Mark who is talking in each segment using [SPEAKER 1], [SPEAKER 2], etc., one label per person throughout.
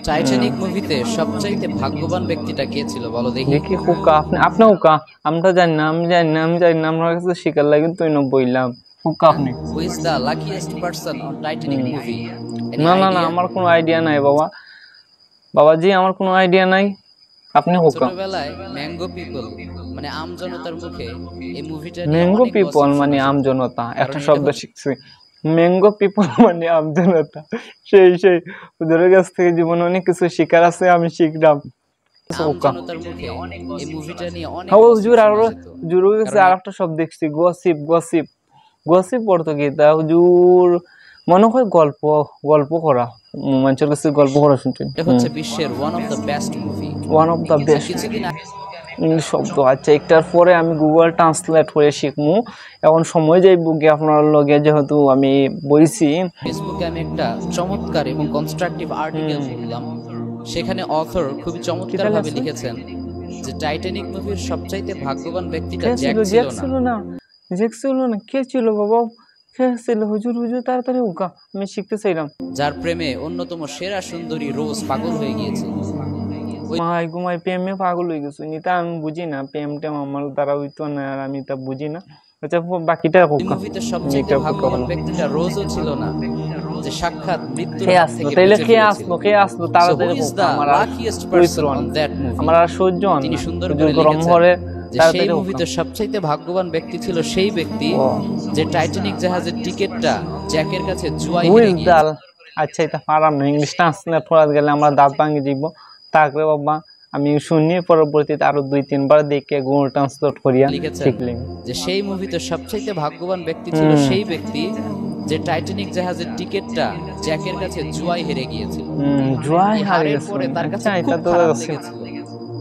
[SPEAKER 1] Titanic মুভিতে সবচাইতে ভাগ্যবান ব্যক্তিটা কে ছিল বলো দেখি।
[SPEAKER 2] দেখি হুকা আপনি হুকা আমরা জানি না আমরা কাছে শিকার লাগে তুই না বইলাম হুকা আপনি।
[SPEAKER 1] Who is the luckiest person on Titanic movie?
[SPEAKER 2] না আমার কোনো আইডিয়া নাই বাবাজি, আমার কোনো আইডিয়া নাই, আপনি হুকা।
[SPEAKER 1] ছোটবেলায় ম্যাঙ্গো পিপল মানে আম জনতার মুখে এই মুভিটা
[SPEAKER 2] ম্যাঙ্গো পিপল মানে আম জনতা একটা শব্দ শিখছি। ম্যাঙ্গো পিপল মানে আম জনতা, সেই ওদের কাছ থেকে জীবনে অনেক কিছু শিকার আছে, আমি শিখলাম। আরেকটা শব্দ দেখছি গসিপ। গসিপ অর্থ কি তা হুজুর? মনে হয় গল্প করা, মানুষের কাছে গল্প করা শুনছেন।
[SPEAKER 1] এটা হচ্ছে বিশ্বের one of the best
[SPEAKER 2] English শব্দ। আচ্ছা, একটার পরে আমি গুগল ট্রান্সলেট করে শিখবো। এখন সময় যাইব কি আপনার লগে, যেহেতু আমি বইছি।
[SPEAKER 1] ফেসবুকে আমি একটা চমৎকার এবং কনস্ট্রাকটিভ আর্টিকেল পড়লাম, সেখানে অথর খুবই চমৎকার ভাবে লিখেছেন যে টাইটানিক মুভির সবচাইতে ভাগ্যবান ব্যক্তিটা জ্যাক ছিল
[SPEAKER 2] না। কে ছিল বাবা? কে ছিল? হুজুর তাড়াতাড়ি উকা, আমি শিখতে চাইলাম।
[SPEAKER 1] যার প্রেমে অন্যতম সেরা সুন্দরী রোজ পাগল হয়ে গিয়েছে।
[SPEAKER 2] ঘুমাই প্রেমে পাগল হয়ে গেছে, নিতা আমি বুঝি না, প্রেমটা আমার দ্বারা হইতো না, আর আমি তা বুঝি না। আচ্ছা, বাকিটা
[SPEAKER 1] মুভিতে সবচাইতে ভাগ্যবান ব্যক্তিটা রোজও ছিল না, যে সাক্ষাৎ মৃত্যুর হাত থেকে
[SPEAKER 2] তাইলে কে আসলো তাড়াতাড়ি আমার আর সহ্য হন।
[SPEAKER 1] তিনি সুন্দর করে সেই মুভিতে সবচাইতে ভাগ্যবান ব্যক্তি ছিল সেই ব্যক্তি যে টাইটানিক জাহাজের টিকিটটা জ্যাকের কাছে জুয়ায় হেরে গিয়েছিল।
[SPEAKER 2] আচ্ছা, এটা পারাম না, ইংলিশ ট্রান্সলেট করা গেলে আমরা দাঁত ভাঙি দিব। তারপরে বাবা আমি শুনি, পরবর্তীতে আরো 2-3 বার দেখে গুগল ট্রান্সলেট করিয়া শিখলাম
[SPEAKER 1] যে সেই মুভিতে সবচাইতে ভাগ্যবান ব্যক্তি ছিল সেই ব্যক্তি যে টাইটানিক জাহাজের টিকিটটা জ্যাকের কাছে জুয়ায় হেরে গিয়েছিল।
[SPEAKER 2] জুয়ায় হারিয়ে পরে
[SPEAKER 1] তার কাছে খুব খারাপ লেগেছিল।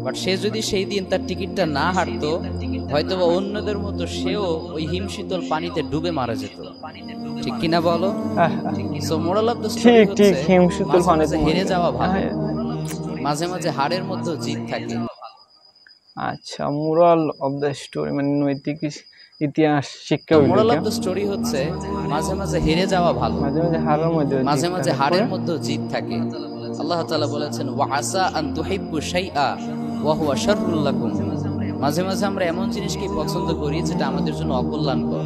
[SPEAKER 1] বাট সে যদি সেই দিন তার টিকিটটা না হারতো, হয়তোবা অন্যদের মতো সেও ওই হিমশীতল পানিতে ডুবে মারা যেত। ঠিক কিনা বলো? So moral of the story হচ্ছে হিমশীতল পানিতে হেরে যাওয়া ভালো, মাঝে মাঝে হারের মধ্যে জিত থাকে।
[SPEAKER 2] আচ্ছা, মোরাল অফ দ্য স্টোরি মানে নৈতিক ইতিহাস শিক্ষা।
[SPEAKER 1] মোরাল অফ দ্য স্টোরি হচ্ছে মাঝে মাঝে হেরে যাওয়া ভালো, মাঝে মাঝে হারের মধ্যে জিত থাকে। আল্লাহ তাআলা বলেছেন ওয়া আসা আন তুহিব্বু শাইআ ওয়া হুয়া শাররুল লাকুম। মাঝে মাঝে আমরা এমন জিনিসকে পছন্দ করি যেটা আমাদের জন্য অকল্যাণকর।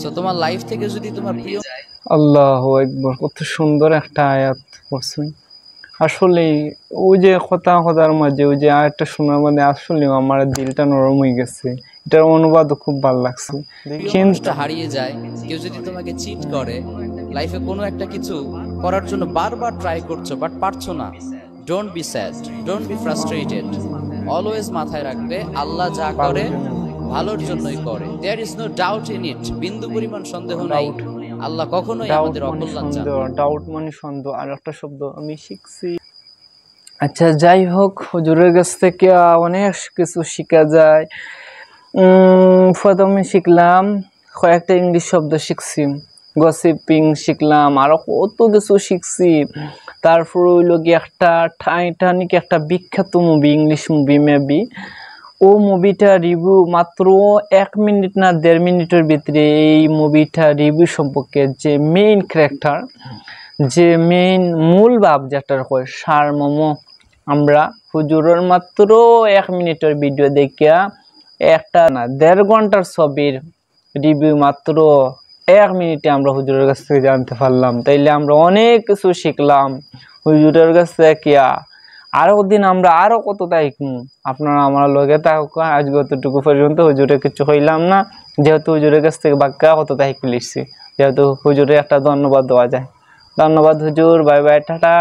[SPEAKER 1] সো তোমার লাইফ থেকে যদি তোমার প্রিয়
[SPEAKER 2] আল্লাহু আকবার, কত সুন্দর একটা আয়াত পড়ছেন। আসলে ওই যে কথার মাঝে ওই যে আয়াতটা শোনার মধ্যে আসলে আমার দিলটা নরম হয়ে গেছে। এটার অনুবাদও খুব ভালো লাগছে।
[SPEAKER 1] কিন্তু হারিয়ে যায়, কেউ যদি তোমাকে চিট করে, লাইফে কোনো একটা কিছু করার জন্য বারবার ট্রাই করছো বাট পারছো না, don't be sad, don't be frustrated. Always মাথায় রাখবে আল্লাহ যা করে ভালোর জন্যই করে। There is no doubt in it, বিন্দু পরিমাণ সন্দেহ নাই আল্লাহ কখনোই আমাদের অকল্যাণ চান না।
[SPEAKER 2] ডাউট মানে সন্দেহ, আর একটা শব্দ আমি শিখছি। আচ্ছা, যাই হোক, হুজুরের কাছ থেকে অনেক কিছু শেখা যায়। প্রথমে শিখলাম কয়েকটা ইংলিশ শব্দ শিখছি, গসিপিং শিখলাম, আরো কত কিছু শিখছি। তারপর হইলো কি একটা টাইটানিক একটা বিখ্যাত মুভি, ইংলিশ মুভি মেবি। ও মুভিটা রিভিউ মাত্র 1 মিনিট না 1.5 মিনিটের ভিতরে এই মুভিটা রিভিউ সম্পর্কে যে মেইন ক্যারেক্টার, যে মেইন মূল ভাব যেটার হয় সারমর্ম, আমরা হুজুরের মাত্র 1 মিনিটের ভিডিও দেখিয়া একটা না 1.5 ঘন্টার ছবির রিভিউ মাত্র 1 মিনিটে আমরা হুজুরের কাছ থেকে জানতে পারলাম। তাইলে আমরা অনেক কিছু শিখলাম হুজুরের কাছ থেকে। আরো দিন আমরা আরো কতটা শিখবো, আপনারা আমার লগে থাকুক। আজ যতটুকু পর্যন্ত হুজুরে কিছু হইলাম না, যেহেতু হুজুরের কাছ থেকে বাক্কা কতটা শিখে লিখছি, যেহেতু হুজুরে একটা ধন্যবাদ দেওয়া যায়। ধন্যবাদ হুজুর, বাই বাই, টাটা।